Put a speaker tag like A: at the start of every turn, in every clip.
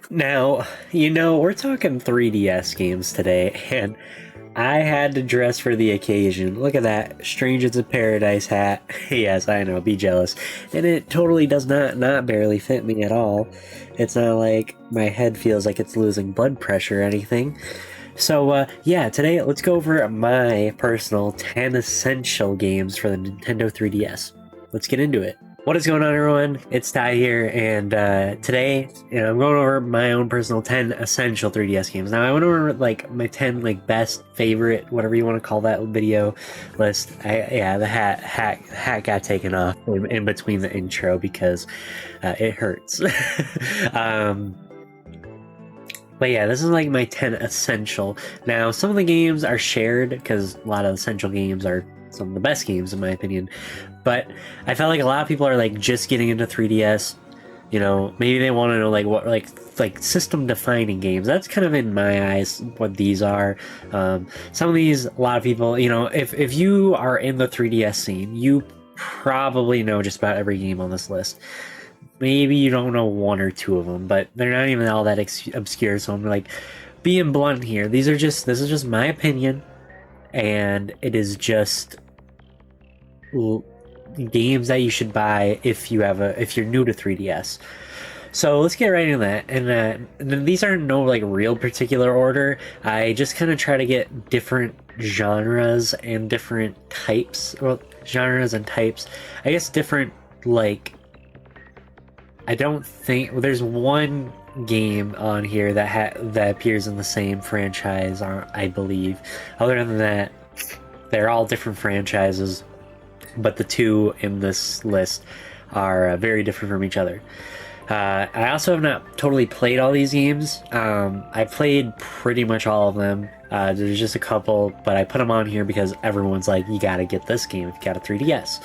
A: Now, we're talking 3DS games today, and I had to dress for the occasion. Look at that Strangers of Paradise hat. Yes, I know, be jealous. And it totally does not barely fit me at all. It's not like my head feels like it's losing blood pressure or anything. So, yeah, today let's go over my personal 10 essential games for the Nintendo 3DS. Let's get into it. What is going on, everyone? It's Ty here, and today, I'm going over my own personal 10 essential 3DS games. Now, I went over like my 10 best favorite, whatever you want to call that video list. The hat got taken off in between the intro because it hurts. But yeah, this is like my 10 essential. Now, some of the games are shared because a lot of essential games are some of the best games in my opinion. But I felt like a lot of people are like just getting into 3DS. Maybe they want to know what system defining games. That's kind of in my eyes what these are. Some of these, a lot of people, if you are in the 3DS scene, you probably know just about every game on this list. Maybe you don't know one or two of them, but they're not even all that obscure. So I'm like being blunt here. This is just my opinion, and it is just games that you should buy if you're new to 3DS. So let's get right into that. And then these aren't no real particular order. I just kind of try to get different genres and different types, genres and types. I guess different I don't think there's one game on here that appears in the same franchise, I believe. Other than that, they're all different franchises, but the two in this list are very different from each other. I also have not totally played all these games. I played pretty much all of them. There's just a couple, but I put them on here because everyone's like, you gotta get this game if you got a 3DS.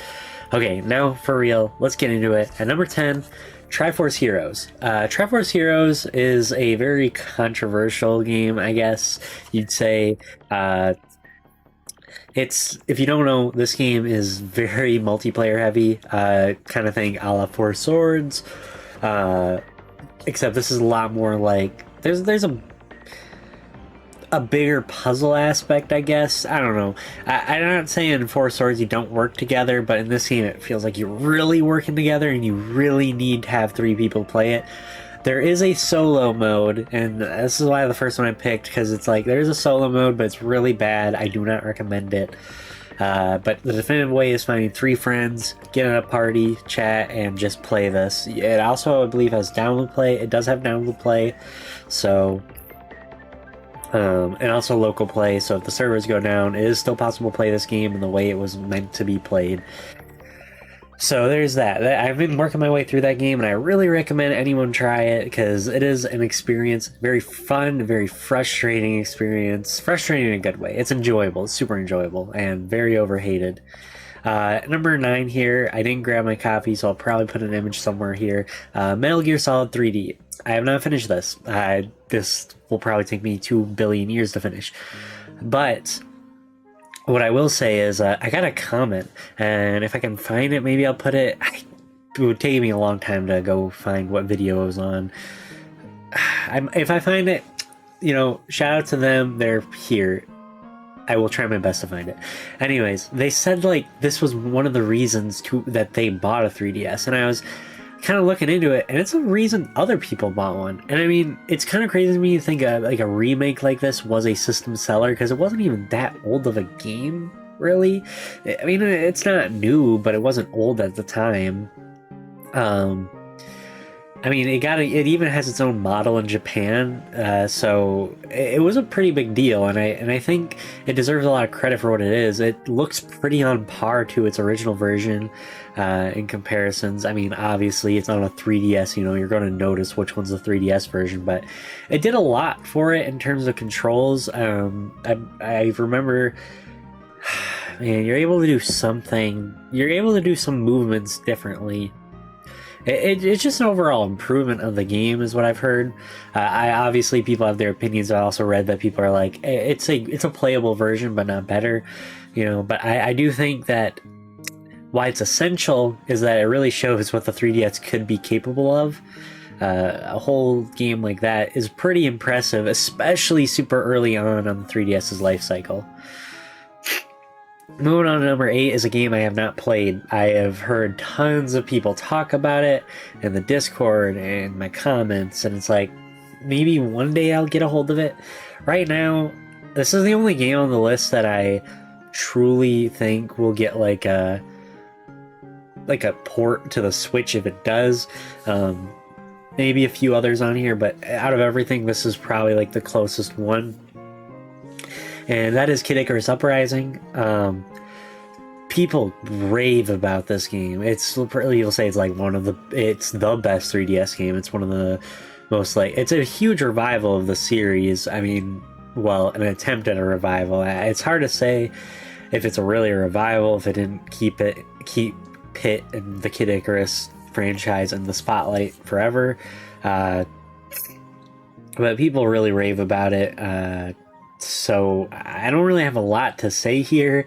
A: Okay, now for real, let's get into it. At number 10, Triforce Heroes. Triforce Heroes is a very controversial game, I guess you'd say. If you don't know, this game is very multiplayer heavy, kind of thing a la Four Swords, except this is a lot more there's a bigger puzzle aspect, I guess. I don't know. I'm not saying in Four Swords you don't work together, but in this game it feels like you're really working together and you really need to have 3 people play it. There is a solo mode, and this is why the first one I picked, because it's there's a solo mode, but it's really bad. I do not recommend it. But the definitive way is finding 3 friends, get in a party, chat, and just play this. It also, I believe, has download play. It does have download play, so... and also local play, so if the servers go down, it is still possible to play this game in the way it was meant to be played. So there's that. I've been working my way through that game, and I really recommend anyone try it, because it is an experience, very fun, very frustrating experience. Frustrating in a good way. It's enjoyable, it's super enjoyable, and very overhated. Number 9 here, I didn't grab my copy, so I'll probably put an image somewhere here. Metal Gear Solid 3D. I have not finished this. This will probably take me 2 billion years to finish. But what I will say is I got a comment, and if I can find it, maybe I'll put it. It would take me a long time to go find what video it was on. If I find it, shout out to them. They're here. I will try my best to find it. Anyways, they said this was one of the reasons that they bought a 3DS, and I was kind of looking into it, and it's a reason other people bought one. And I mean, it's kind of crazy to me to think a remake like this was a system seller, because it wasn't even that old of a game, really. I mean, it's not new, but it wasn't old at the time. I mean, it even has its own model in Japan, so it was a pretty big deal, and I think it deserves a lot of credit for what it is. It looks pretty on par to its original version in comparisons. I mean, obviously, it's on a 3DS, you're going to notice which one's the 3DS version, but it did a lot for it in terms of controls. I remember... Man, you're able to do something. You're able to do some movements differently. It's just an overall improvement of the game, is what I've heard. I obviously, people have their opinions. I also read that people are like, it's a playable version, but not better, But I do think that why it's essential is that it really shows what the 3DS could be capable of. A whole game like that is pretty impressive, especially super early on the 3DS's life cycle. Moving on to number 8 is a game I have not played. I have heard tons of people talk about it in the Discord and my comments, and it's like, maybe one day I'll get a hold of it. Right now, this is the only game on the list that I truly think will get like a port to the Switch if it does. Maybe a few others on here, but out of everything, this is probably like the closest one. And that is Kid Icarus Uprising. People rave about this game. You'll say it's like it's the best 3DS game. It's one of the most it's a huge revival of the series. I mean, well, an attempt at a revival. It's hard to say if it's really a revival, if it didn't keep Pit and the Kid Icarus franchise in the spotlight forever. But people really rave about it. So I don't really have a lot to say here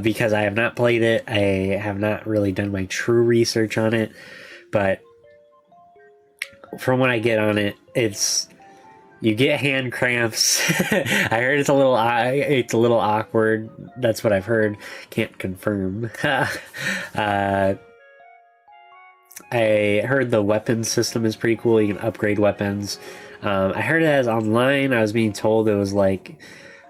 A: because I have not played it. I have not really done my true research on it, but from what I get on it, you get hand cramps. I heard it's a little awkward. That's what I've heard. Can't confirm. I heard the weapon system is pretty cool. You can upgrade weapons. I heard it has online. I was being told it was like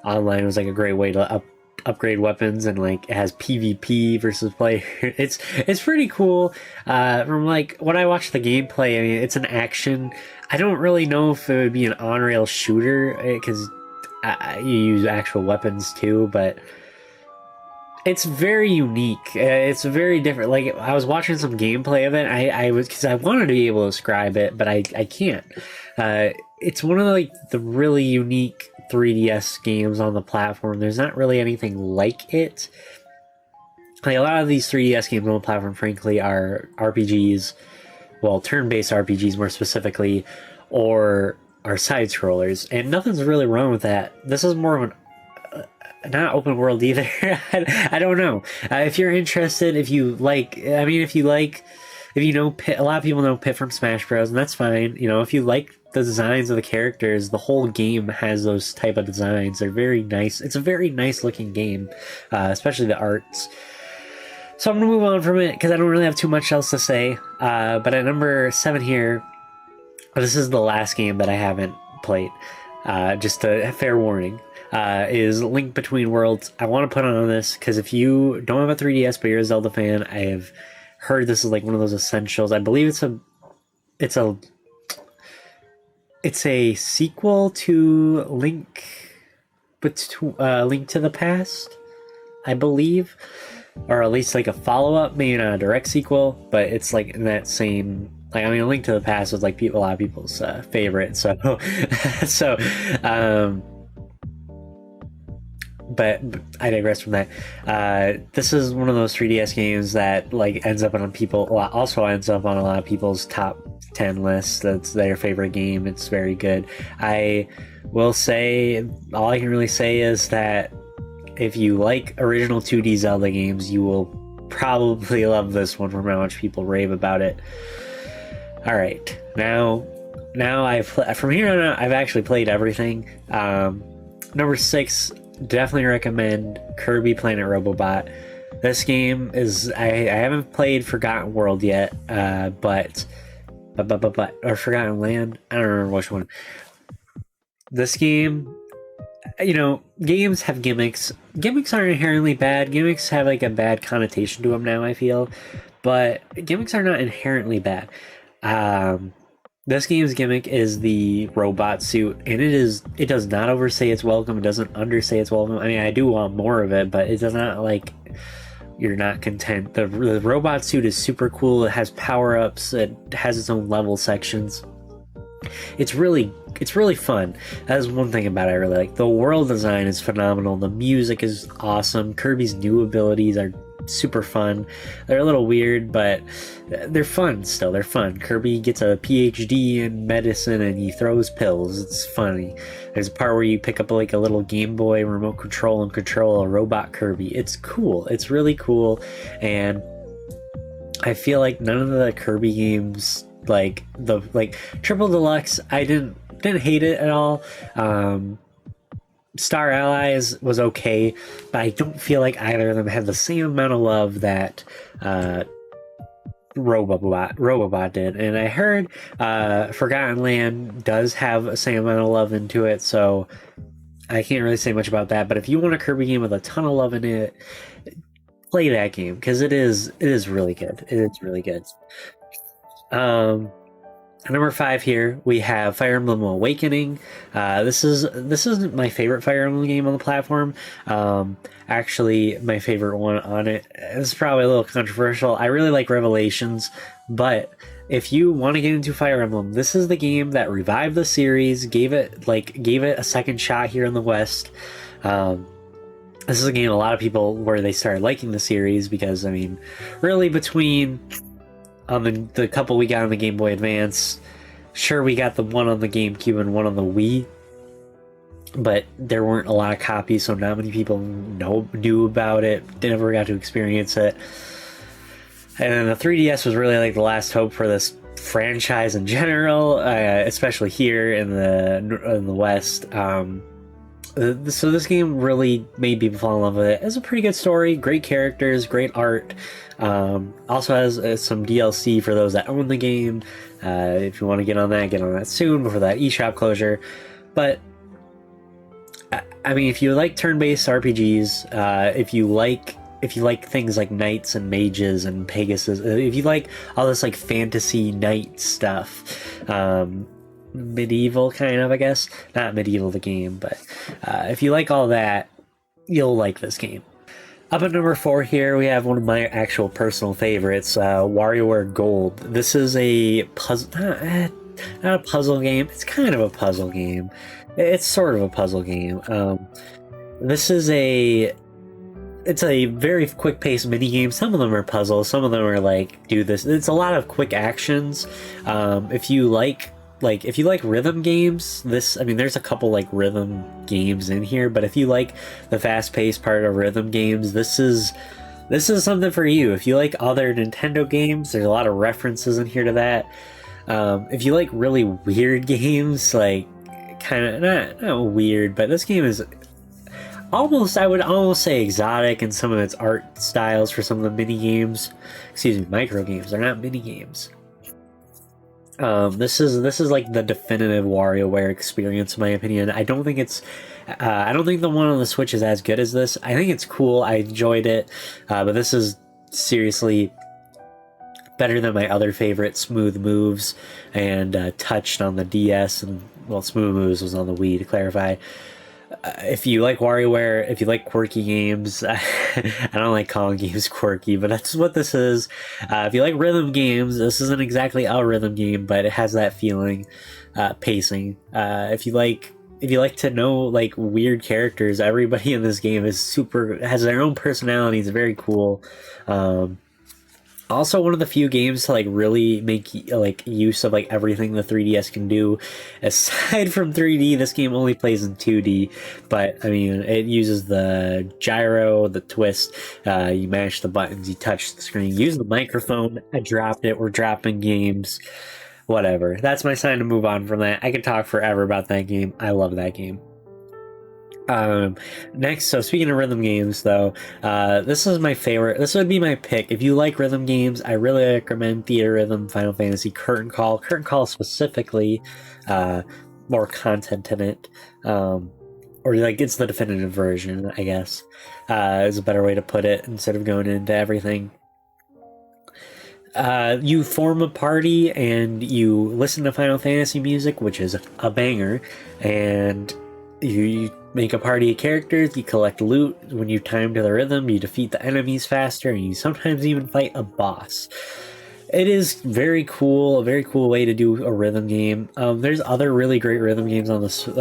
A: online was like a great way to upgrade weapons, and like it has PvP versus player. It's pretty cool. From like when I watched the gameplay, I mean, it's an action. I don't really know if it would be an on-rail shooter because you use actual weapons too, but it's very unique. It's very different. Like I was watching some gameplay of it. I was because I wanted to be able to describe it, but I can't. It's one of the really unique 3DS games on the platform. There's not really anything like it. Like a lot of these 3DS games on the platform, frankly, are RPGs, well, turn-based RPGs more specifically, or are side scrollers, and nothing's really wrong with that. This is more of not open world either. I don't know. If you're interested, if you know Pit, a lot of people know Pit from Smash Bros, and that's fine. You know, if you like the designs of the characters, the whole game has those type of designs. They're very nice. It's a very nice looking game, especially the arts. So I'm gonna move on from it because I don't really have too much else to say. But at number 7 here, this is the last game that I haven't played. Just a fair warning. Is Link Between Worlds. I want to put on this because if you don't have a 3DS but you're a Zelda fan, I have heard this is like one of those essentials. I believe it's a sequel to Link to the Past, I believe, or at least like a follow-up, maybe not a direct sequel, but it's like in that same. Like, I mean, Link to the Past was like a lot of people's favorite. So, but I digress from that. This is one of those 3DS games that like ends up on a lot of people's top 10 lists. That's their favorite game. It's very good. I will say, all I can really say is that if you like original 2D Zelda games, you will probably love this one from how much people rave about it. All right, now from here on out, I've actually played everything. Number 6, definitely recommend Kirby Planet Robobot. This game is I haven't played Forgotten World yet, but or Forgotten Land. I don't remember which one. This game, you know, games have gimmicks. Gimmicks aren't inherently bad. Gimmicks have like a bad connotation to them now, I feel, but gimmicks are not inherently bad. This game's gimmick is the robot suit, and it does not overstay its welcome. It doesn't understay its welcome. I mean, I do want more of it, but it does not like you're not content. The robot suit is super cool. It has power-ups. It has its own level sections. It's really fun. That is one thing about it I really like. The world design is phenomenal. The music is awesome. Kirby's new abilities are super fun. They're a little weird, but they're fun still. They're fun. Kirby gets a PhD in medicine and he throws pills. It's funny. There's a part where you pick up like a little Game Boy remote control and control a robot Kirby. It's cool. It's really cool, and I feel like none of the Kirby games Like the Triple Deluxe, I didn't hate it at all. Star Allies was okay, but I don't feel like either of them had the same amount of love that Robobot did. And I heard Forgotten Land does have the same amount of love into it, so I can't really say much about that. But if you want a Kirby game with a ton of love in it, play that game, because it is really good. It is really good. Number 5 here, we have Fire Emblem Awakening. This is my favorite Fire Emblem game on the platform. Actually, my favorite one on it. This is probably a little controversial. I really like Revelations, but if you want to get into Fire Emblem, this is the game that revived the series, gave it a second shot here in the West. This is a game a lot of people where they started liking the series, because I mean, really between on the couple we got on the Game Boy Advance, sure, we got the one on the GameCube and one on the Wii, but there weren't a lot of copies, so not many people knew about it, never got to experience it. And then the 3DS was really like the last hope for this franchise in general, especially here in the West. So this game really made people fall in love with it. It's a pretty good story, great characters, great art. Also has some DLC for those that own the game. If you want to get on that soon before that eShop closure. But I mean, if you like turn-based RPGs, if you like things like knights and mages and Pegasus, if you like all this like fantasy knight stuff, medieval kind of, I guess, not medieval the game, but if you like all that, you'll like this game. Up at number 4 here, we have one of my actual personal favorites, WarioWare Gold. This is a puzzle, not a puzzle game. It's kind of a puzzle game. It's sort of a puzzle game. This is it's a very quick-paced mini game. Some of them are puzzles. Some of them are like do this. It's a lot of quick actions. If you like rhythm games, there's a couple like rhythm games in here, but if you like the fast-paced part of rhythm games, this is something for you. If you like other Nintendo games, there's a lot of references in here to that. If you like really weird games, like kind of not weird, but this game is I would almost say exotic in some of its art styles for some of the mini games. Excuse me, micro games. They're not mini games. This is like the definitive WarioWare experience, in my opinion. I don't think the one on the Switch is as good as this. I think it's cool. I enjoyed it, but this is seriously better than my other favorite, Smooth Moves and Touched on the DS, and well, Smooth Moves was on the Wii, to clarify. If you like WarioWare, if you like quirky games, I don't like calling games quirky, but that's what this is. If you like rhythm games, this isn't exactly a rhythm game, but it has that feeling, pacing. If you like to know like weird characters, everybody in this game has their own personality. It's very cool. Also one of the few games to like really make like use of like everything the 3DS can do. Aside from 3D, this game only plays in 2D, but I mean, it uses the gyro, the twist, you mash the buttons, you touch the screen, use the microphone. I dropped it. We're dropping games. Whatever. That's my sign to move on from that. I could talk forever about that game. I love that game. Next, so speaking of rhythm games, though, this is my favorite. This would be my pick. If you like rhythm games, I really recommend Theatrhythm, Final Fantasy, Curtain Call. Curtain Call specifically, more content in it, or like it's the definitive version, I guess, is a better way to put it instead of going into everything. You form a party and you listen to Final Fantasy music, which is a banger, and you make a party of characters, you collect loot. When you time to the rhythm, you defeat the enemies faster, and you sometimes even fight a boss. It is very cool, a very cool way to do a rhythm game. There's other really great rhythm games on the Switch,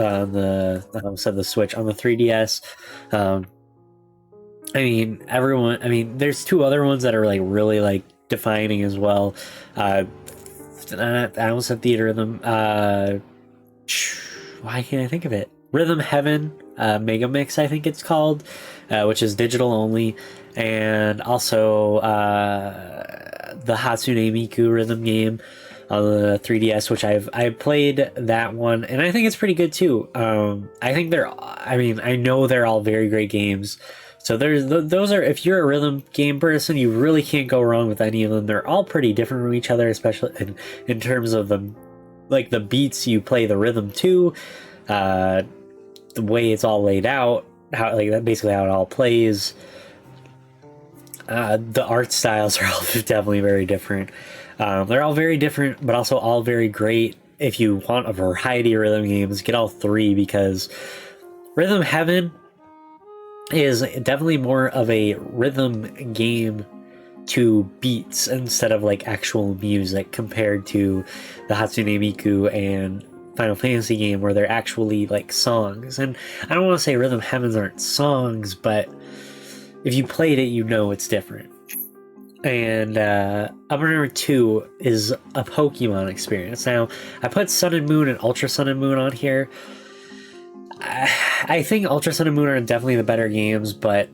A: on the 3DS. There's two other ones that are like really like defining as well. I almost said Theatrhythm. Why can't I think of it? Rhythm Heaven, Mega Mix, I think it's called, which is digital only, and also the Hatsune Miku rhythm game. on the 3DS, which I've played that one, and I think it's pretty good too. I think I know they're all very great games. So those are, if you're a rhythm game person, you really can't go wrong with any of them. They're all pretty different from each other, especially in terms of the beats you play the rhythm to, the way it's all laid out, basically how it all plays. The art styles are all definitely very different. They're all very different, but also all very great. If you want a variety of rhythm games, get all three, because Rhythm Heaven is definitely more of a rhythm game to beats instead of like actual music, compared to the Hatsune Miku and Final Fantasy game, where they're actually like songs. And I don't want to say Rhythm Heavens aren't songs, but if you played it, you know it's different. And Upper number 2 is a Pokemon experience. Now, I put Sun and Moon and Ultra Sun and Moon on here. I think Ultra Sun and Moon are definitely the better games, but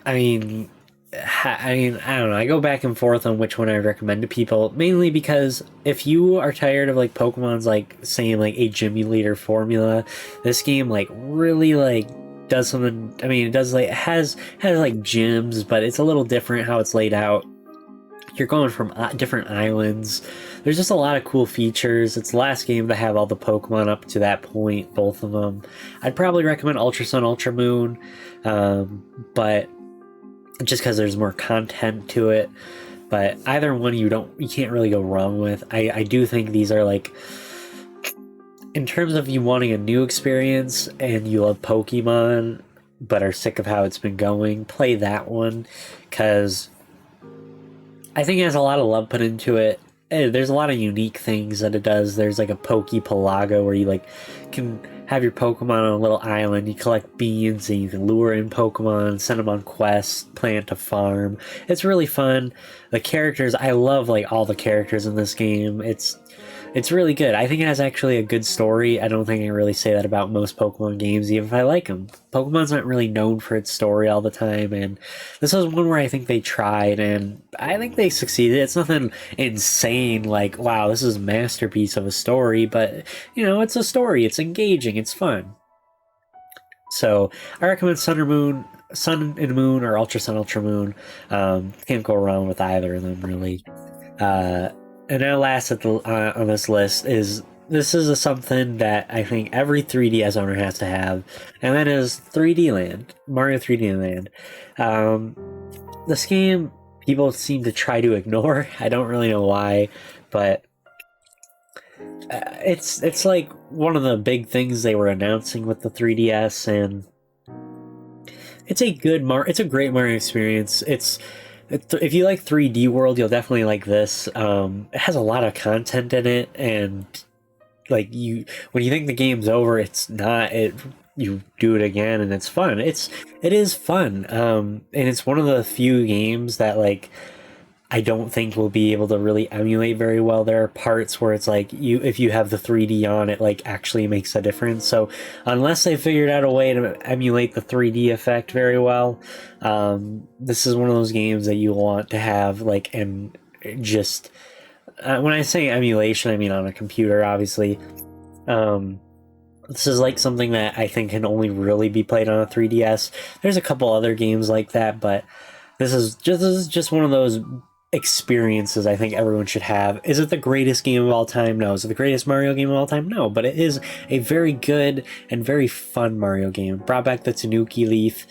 A: I mean, I don't know. I go back and forth on which one I recommend to people, mainly because if you are tired of like Pokemon's like saying like a gym leader formula, this game like really like does something. I mean, it does like has like gyms, but it's a little different how it's laid out. You're going from different islands. There's just a lot of cool features. It's the last game to have all the Pokemon up to that point, both of them. I'd probably recommend Ultra Sun, Ultra Moon, but just because there's more content to it. But either one you can't really go wrong with. I do think these are like, in terms of you wanting a new experience and you love Pokemon but are sick of how it's been going, play that one, because I think it has a lot of love put into it. There's a lot of unique things that it does. There's like a Pokepalago where you like can have your Pokemon on a little island. You collect beans and you can lure in Pokemon, send them on quests, plant a farm. It's really fun. The characters, I love like all the characters in this game. It's really good. I think it has actually a good story. I don't think I can really say that about most Pokemon games, even if I like them. Pokemon's not really known for its story all the time, and this was one where I think they tried, and I think they succeeded. It's nothing insane like, wow, this is a masterpiece of a story, but, you know, it's a story. It's engaging. It's fun. So I recommend Sun and Moon, or Ultra Sun, Ultra Moon. Can't go wrong with either of them, really. And now last on this list is something that I think every 3DS owner has to have, and that is 3D Land, Mario 3D Land. This game people seem to try to ignore. I don't really know why, but it's like one of the big things they were announcing with the 3DS, and it's a great Mario experience. If you like 3D World, you'll definitely like this. It has a lot of content in it, and like when you think the game's over, it's not. You do it again, and it's fun. It is fun, and it's one of the few games that like I don't think we'll be able to really emulate very well. There are parts where it's like if you have the 3D on, it like actually makes a difference. So unless they figured out a way to emulate the 3D effect very well, this is one of those games that you want to have like, and just when I say emulation, I mean on a computer, obviously. This is like something that I think can only really be played on a 3DS. There's a couple other games like that, but this is just one of those experiences I think everyone should have. Is it the greatest game of all time? No. Is it the greatest Mario game of all time? No, but it is a very good and very fun Mario game. Brought back the Tanuki Leaf,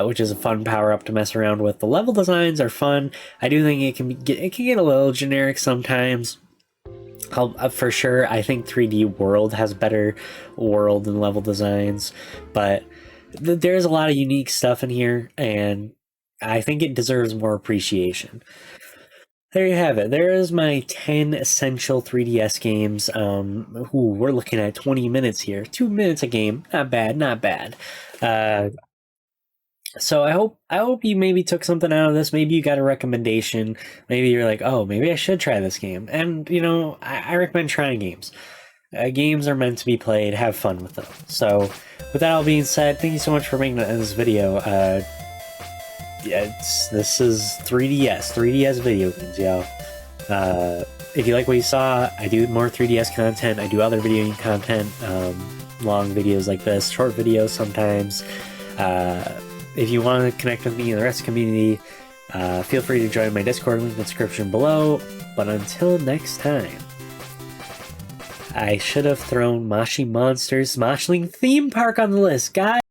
A: which is a fun power-up to mess around with. The level designs are fun. I do think it can get a little generic sometimes. For sure, I think 3D World has better world and level designs, but there's a lot of unique stuff in here, and I think it deserves more appreciation. There you have it. There is my 10 essential 3DS games. We're looking at 20 minutes here. 2 minutes a game. Not bad, not bad. So I hope you maybe took something out of this. Maybe you got a recommendation. Maybe you're like, oh, maybe I should try this game. And, you know, I recommend trying games. Games are meant to be played. Have fun with them. So with that all being said, thank you so much for making this video. Yeah, this is 3DS video games, yo. if you like what you saw, I do more 3DS content. I do other video game content, long videos like this, short videos sometimes. If you want to connect with me and the rest of the community, feel free to join my Discord, link in the description below. But until next time, I should have thrown Moshi Monsters Moshling Themepark on the list, guys!